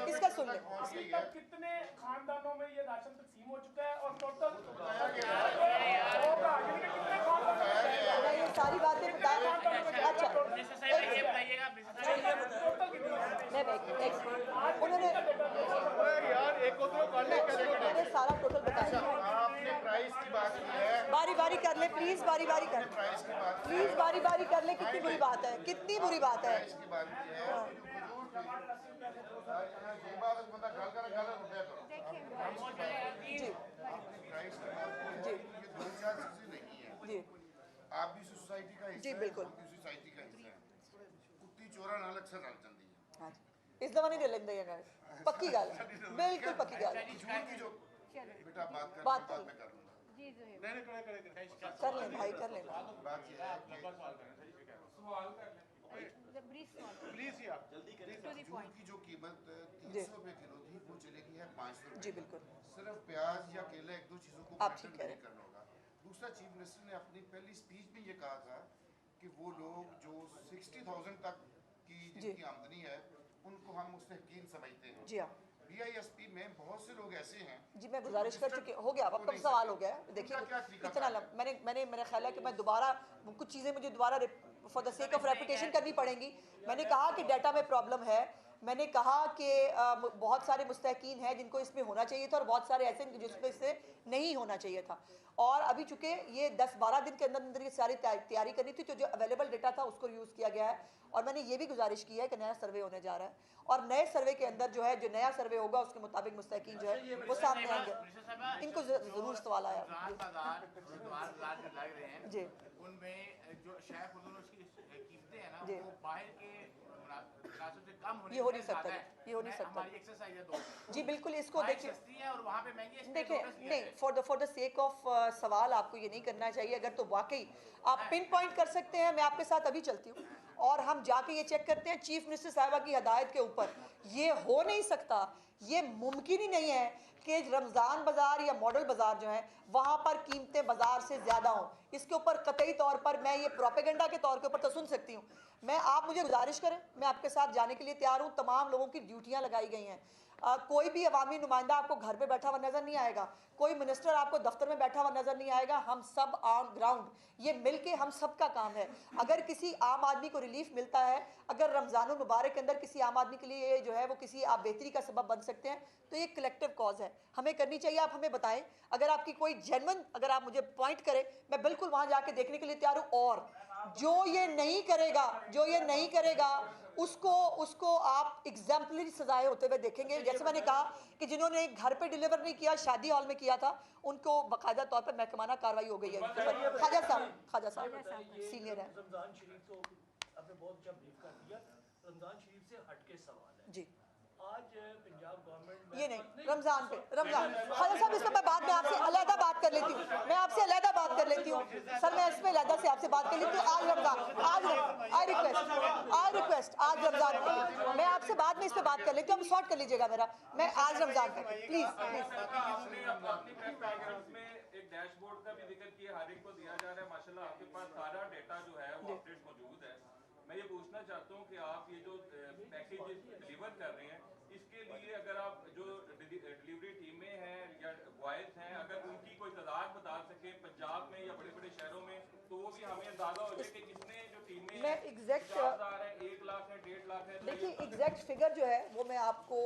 इसका सुन ले। कितने खानदानों में ये राशन तकसीम हो चुका है और टोटल ये सारी बातें अच्छा उन्होंने सारा टोटल बताया। आपने प्राइस की बात की है, बारी बारी कर ले प्लीज, बारी बारी कर, प्लीज बारी बारी कर ले। कितनी बुरी बात है, कितनी बुरी बात है। प्राइस की बात की है, ये बात बंदा गल कर जी प्राइस की बात जी ये दो चार चीजें नहीं है। जी आप भी सोसाइटी का हिस्सा जी, है, बिल्कुल। हम भी सोसाइटी का हिस्सा है। कुत्ती चोरा नाल अक्सर रल जाती है। हाँ जी, इस दफा नहीं रलेंगे ये गल, पक्की गल है, बिल्कुल पक्की गल है। झूठ की जो बेटा बात कर बात बाद में कर लूंगा। कर ले भाई, कर ले। बात ये है कि झूठ की जो कीमत 300 रुपए किलो थी वो चलेगी है 500 जी बिल्कुल, सिर्फ प्याज या केला एक दो चीजों को आप ठीक कह रहे हैं। करना होगा। दूसरा, चीफ मिनिस्टर ने अपनी पहली स्पीच में ये कहा था कि वो लोग जो 60,000 तक की जिनकी आमदनी है उनको हम मुस्तहकीन समझते हैं। जी हाँ BISP में बहुत से लोग ऐसे हैं। जी, मैं गुजारिश कर चुकी हो गया, अब कब सवाल हो गया है। देखिए इतना मैंने मेरा ख्याल है कि मैं दोबारा कुछ चीज़ें मुझे दोबारा for the sake of reputation करनी पड़ेंगी। मैंने कहा कि डाटा में प्रॉब्लम है, मैंने कहा कि बहुत सारे मुस्तहकीन हैं जिनको इसमें होना चाहिए था और बहुत सारे ऐसे जिसमें इससे नहीं होना चाहिए था। और अभी चूँकि ये 10-12 दिन के अंदर अंदर ये सारी तैयारी करनी थी, तो जो अवेलेबल डेटा था उसको यूज़ किया गया है। और मैंने ये भी गुजारिश की है कि नया सर्वे होने जा रहा है और नए सर्वे के अंदर जो है, जो नया सर्वे होगा उसके मुताबिक मुस्तहकीन जो है वो सामने आएंगे। इनको जरूर सवाल आया जी, उनमें जो शेफ उसकी कीमतें हैं ना जी, वो बाहर के से कम होने ये हो नहीं सकता, ये हो नहीं सकता जी। बिल्कुल, इसको देखिए, और वहाँ पे महंगी देखिए नहीं, फॉर द सेक ऑफ सवाल आपको ये नहीं करना चाहिए। अगर तो वाकई आप पिन पॉइंट कर सकते हैं, मैं आपके साथ अभी चलती हूँ और हम जाके ये चेक करते हैं चीफ मिनिस्टर साहिबा की हदायत के ऊपर। ये हो नहीं सकता, ये मुमकिन ही नहीं है कि रमज़ान बाज़ार या मॉडल बाज़ार जो है वहाँ पर कीमतें बाज़ार से ज़्यादा हों। इसके ऊपर कतई तौर पर मैं ये प्रोपेगेंडा के तौर के ऊपर तो सुन सकती हूँ। मैं, आप मुझे गुजारिश करें, मैं आपके साथ जाने के लिए तैयार हूँ। तमाम लोगों की ड्यूटियाँ लगाई गई हैं। कोई भी अवामी नुमाइंदा आपको घर पे बैठा हुआ नज़र नहीं आएगा, कोई मिनिस्टर आपको दफ्तर में बैठा हुआ नज़र नहीं आएगा। हम सब ऑन ग्राउंड, ये मिलके हम सब का काम है। अगर किसी आम आदमी को रिलीफ मिलता है, अगर रमज़ान मुबारक के अंदर किसी आम आदमी के लिए जो है वो किसी आप बेहतरी का सबब बन सकते हैं, तो ये कलेक्टिव कॉज है, हमें करनी चाहिए। आप हमें बताएं, अगर आपकी कोई जेन्युइन, अगर आप मुझे पॉइंट करें, मैं बिल्कुल वहाँ जाके देखने के लिए तैयार हूँ। और जो ये नहीं करेगा, जो ये नहीं करेगा उसको आप एग्जाम्पलरी सजाएं होते हुए देखेंगे। जैसे मैंने कहा कि जिन्होंने घर पे डिलीवर नहीं किया, शादी हॉल में किया था, उनको बाकायदा तौर पर महकमाना कार्रवाई हो गई है। ख्वाजा साहब सीनियर है। रमजान शरीफ तो आपने बहुत अच्छा ब्रीफ कर दिया। रमजान शरीफ से हटके सवाल है जी। आज पंजाब गवर्नमेंट ये नहीं, रमजान पे, रमजान ख्वाजा साहब, इसमें मैं बाद में आपसे अलहदा बात कर लेती हूँ, मैं आपसे अलहदा बात कर लेती हूँ सर, मैं इसमें अलहदा से आपसे बात कर लेती हूँ। आज रमजान, आई रिक्वेस्ट आज रमजान, मैं आपसे बाद में इस पर बात कर लेती हूँ, आप शॉर्ट कर लीजिएगा मेरा, मैं आज रमजान पे प्लीज। एक डैशबोर्ड का भी जिक्र किया, हर एक को दिया जा रहा है। माशाल्लाह आपके पास सारा डेटा जो है वो अपडेट मौजूद है। मैं ये पूछना चाहता हूँ कि आप ये जो पैकेज डिलीवर कर रहे हैं, इसके लिए अगर आप जो डिलीवरी टीमें हैं या बॉयज हैं, अगर उनकी कोई तादाद बता सके पंजाब में या बड़े बड़े शहरों में, तो वो भी हमें अंदाजा हो जाए कि कितने जो टीमें मैं एग्जैक्ट 1 लाख है, 1.5 लाख है। देखिए एग्जैक्ट फिगर जो है वो मैं आपको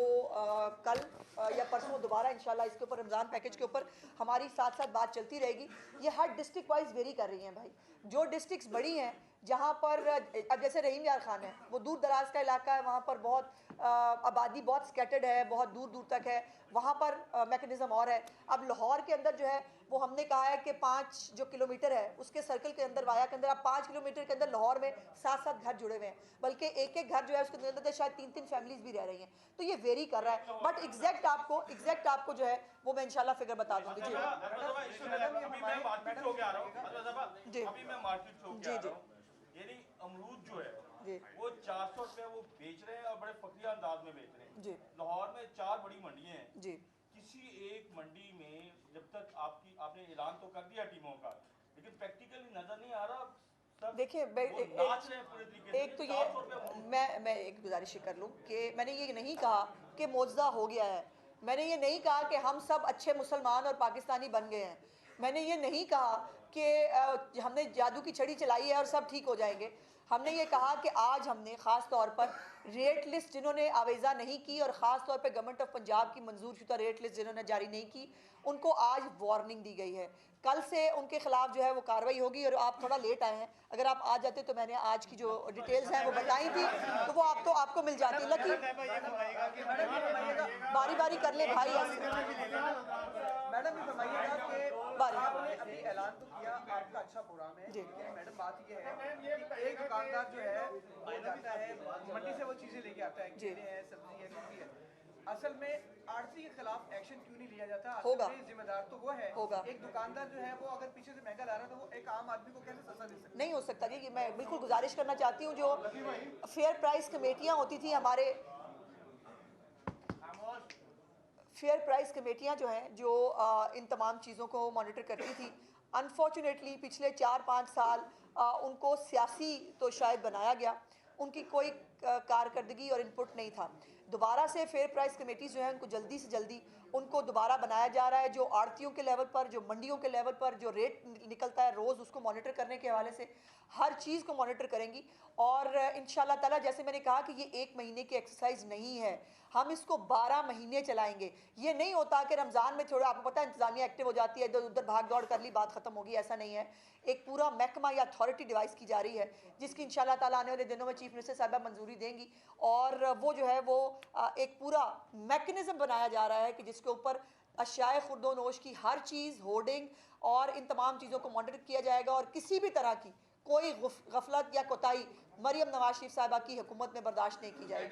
कल या परसों दोबारा इंशाल्लाह इसके ऊपर, रमज़ान पैकेज के ऊपर हमारी साथ साथ बात चलती रहेगी। ये हर डिस्ट्रिक्ट वाइज वेरी कर रही हैं भाई। जो डिस्ट्रिक्ट्स बड़ी हैं, जहाँ पर अब जैसे रहीम यार खान है, वो दूर दराज का इलाका है, वहाँ पर बहुत आबादी बहुत स्कैटर्ड है, बहुत दूर दूर तक है, वहाँ पर मैकेनिज़्म और है। अब लाहौर के अंदर जो है वो हमने कहा है कि 5 जो किलोमीटर है उसके सर्कल के अंदर, वाया के अंदर, आप 5 किलोमीटर के अंदर लाहौर में 7-7 घर जुड़े हुए हैं, बल्कि एक एक घर जो है उसके अंदर शायद 3-3 फैमिलीज भी रह रही हैं। तो ये वेरी कर रहा है, बट एग्जैक्ट आपको जो है वो मैं इंशाल्लाह फिगर बता दूंगी। जी जी यानी अमरूद जो है वो 400 रुपए वो बेच रहे हैं और बड़े फकीर अंदाज में बेच रहे हैं जी। लाहौर में 4 बड़ी मंडियां हैं जी। किसी एक मंडी में जब तक आपने ऐलान तो कर दिया टीमों का, लेकिन प्रैक्टिकली नजर नहीं आ रहा देखिए नाच रहे हैं पूरे तरीके से। एक तो ये मैं एक गुजारिश कर लूँ कि मैंने ये नहीं कहा कि मौजूदा हो गया है, मैंने ये नहीं कहा कि हम सब अच्छे मुसलमान और पाकिस्तानी बन गए हैं, मैंने ये नहीं कहा कि हमने जादू की छड़ी चलाई है और सब ठीक हो जाएंगे। हमने ये कहा कि आज हमने ख़ास तौर पर रेट लिस्ट जिन्होंने आवेज़ा नहीं की और ख़ास तौर पर गवर्नमेंट ऑफ पंजाब की मंजूर शुदा रेट लिस्ट जिन्होंने जारी नहीं की, उनको आज वार्निंग दी गई है। कल से उनके खिलाफ जो है वो कार्रवाई होगी। और आप थोड़ा लेट आए हैं, अगर आप आ जाते तो मैंने आज की जो डिटेल्स हैं वो बताई थी, तो वो आपको मिल जाती। लकी बारी बारी कर ले भाई मैडम ये फरमाइएगा कि आपने अभी ऐलान तो किया आपका अच्छा प्रोग्राम है, लेकिन मैडम बात ये है कि एक दुकानदार जो है वो जाता है मंडी से वो चीजें लेके आता है, केले हैं, सब्जी है, कुछ भी है, असल में आड़ती के खिलाफ एक्शन क्यों नहीं लिया जाता? होगा, जिम्मेदार तो वो है। होगा। एक दुकानदार जो है वो अगर पीछे से महंगा ला रहा है तो वो एक आम आदमी को कैसे सस्ता दे सकता है? नहीं हो सकता जी। मैं बिल्कुल गुजारिश करना चाहती हूँ, जो फेयर प्राइस कमेटियाँ होती थी हमारे, फेयर प्राइस कमेटियाँ जो हैं जो इन तमाम चीज़ों को मॉनिटर करती थी, अनफॉर्चुनेटली पिछले 4-5 साल उनको सियासी तो शायद बनाया गया, उनकी कोई कारकर्दगी और इनपुट नहीं था। दोबारा से फेयर प्राइस कमेटीज़ जो हैं उनको जल्दी से जल्दी उनको दोबारा बनाया जा रहा है, जो आड़तियों के लेवल पर, जो मंडियों के लेवल पर जो रेट निकलता है रोज़ उसको मॉनिटर करने के हवाले से हर चीज़ को मॉनिटर करेंगी। और इंशाल्लाह ताला जैसे मैंने कहा कि ये 1 महीने की एक्सरसाइज नहीं है, हम इसको 12 महीने चलाएंगे। ये नहीं होता कि रमज़ान में थोड़ा, आपको पता है इंतज़ामिया एक्टिव हो जाती है, इधर उधर भाग दौड़ कर ली, बात ख़त्म होगी, ऐसा नहीं है। एक पूरा महकमा या अथॉरिटी डिवाइस की जा रही है जिसकी इंशाल्लाह ताला आने वाले दिनों में चीफ मिनिस्टर साहबा मंजूरी देंगी, और वो जो है वो एक पूरा मैकेनिज़्म बनाया जा रहा है कि जिसके ऊपर अशियाए खुर्दो नोश की हर चीज़, होर्डिंग और इन तमाम चीज़ों को मॉनिटर किया जाएगा, और किसी भी तरह की कोई गफलत या कोताही मरियम नवाज शरीफ साहिबा की हुकूमत में बर्दाश्त नहीं की जाएगी।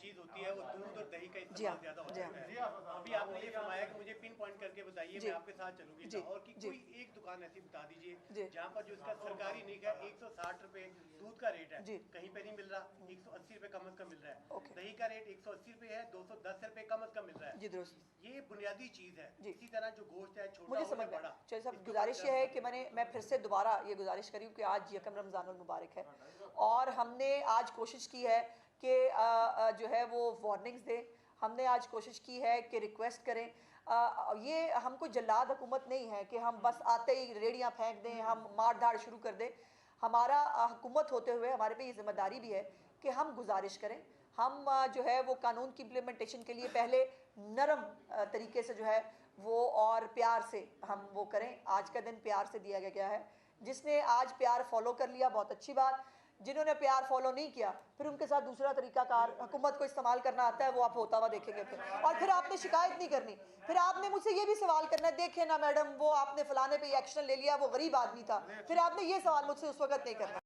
चीज होती है वो दूध और दही का जी हाँ, ज्यादा जी होता हाँ। है। अभी आपने ये फरमाया कि मुझे पिन पॉइंट करके बताइए, मैं आपके साथ चलूंगी, और कि कोई एक दुकान ऐसी बता दीजिए जहाँ पर जो इसका सरकारी निक है 160 रुपए दूध का रेट है, कहीं पे नहीं मिल रहा, 180 रुपए कम से कम मिल रहा है, दही का रेट 180 रुपए है, 210 रुपए कम से कम मिल रहा है। ये बुनियादी चीज है। इसी तरह जो गोश्त है छोटा मुझे समझ में चलिए साहब, गुजारिश ये है कि मैं फिर से दोबारा ये गुजारिश करी हूँ कि आज यकम रमज़ानुल मुबारक है और हमने आज कोशिश की है कि जो है वो वार्निंग्स दें, हमने आज कोशिश की है कि रिक्वेस्ट करें। ये हम कोई जल्लाद हुकूमत नहीं है कि हम बस आते ही रेड़ियाँ फेंक दें, हम मार धाड़ शुरू कर दें। हमारा हुकूमत होते हुए हमारे पे ये जिम्मेदारी भी है कि हम गुजारिश करें, हम जो है वो कानून की इम्प्लीमेंटेशन के लिए पहले नरम तरीके से जो है वो और प्यार से हम वो करें। आज का दिन प्यार से दिया गया है, जिसने आज प्यार फॉलो कर लिया बहुत अच्छी बात, जिन्होंने प्यार फॉलो नहीं किया फिर उनके साथ दूसरा तरीकाकार हुकूमत को इस्तेमाल करना आता है, वो आप होता हुआ देखेंगे फिर। और फिर आपने शिकायत नहीं करनी, फिर आपने मुझसे ये भी सवाल करना है, देखे ना मैडम वो आपने फलाने पे एक्शन ले लिया, वो गरीब आदमी था, फिर आपने ये सवाल मुझसे उस वक्त नहीं करना।